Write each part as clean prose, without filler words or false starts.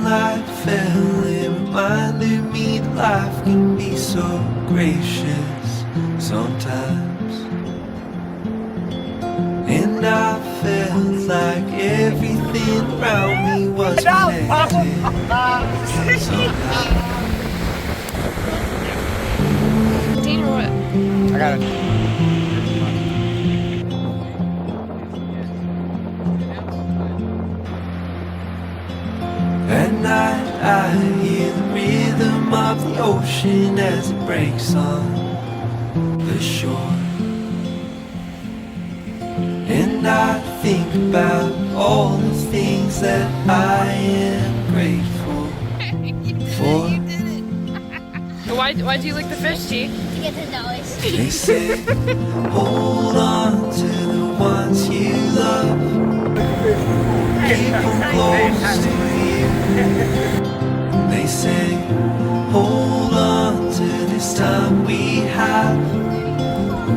light fell, it reminded me that life can be so gracious sometimes. And I felt like everything around me was connected somehow. Dean or what? I got it. At night I hear the rhythm of the ocean as it breaks on the shore. And I think about all the things that I am grateful for. Why'd you lick the fish, T? To get to know us. They say, hold on to the ones you love. Keep them close to you. They say, hold on to this time we have,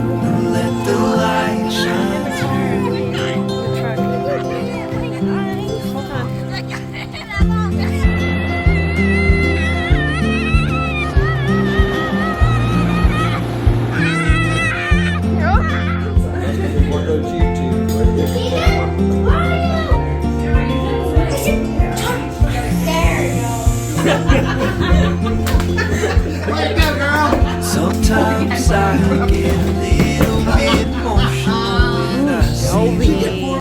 and let the light shine through. Sometimes I get a little bit emotional when I see you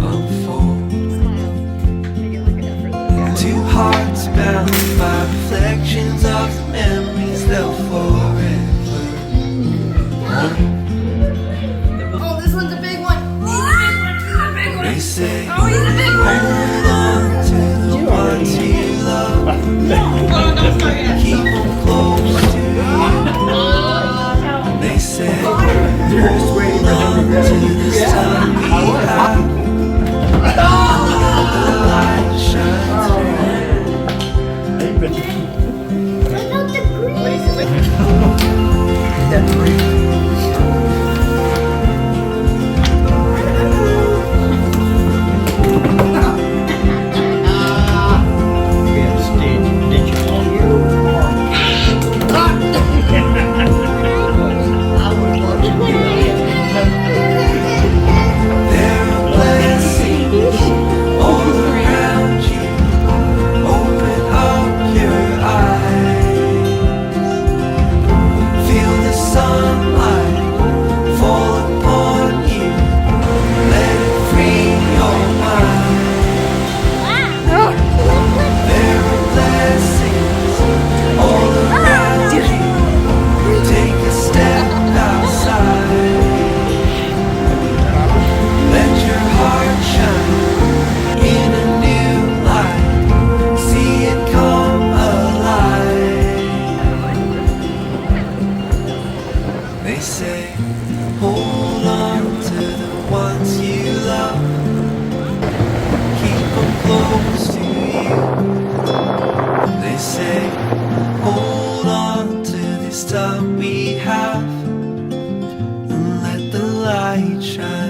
unfold. Two hearts bound by reflections of the memories they'll forever. Oh, this one's a big one. They say, Oh, he's a big one. hold on to the ones you love. Keep them close to you. They say, hold on to this time we have. Let the light shine What about the green? There are blessings all around you. Open up your eyes. Feel the sunlight fall upon you. Let it free your mind. There are blessings all around you. Take a step outside. Let your heart shine in a new light. See it come alive. They say, hold on to the ones you love. Keep them close to you. They say, hold on to this time we have, and let the light shine.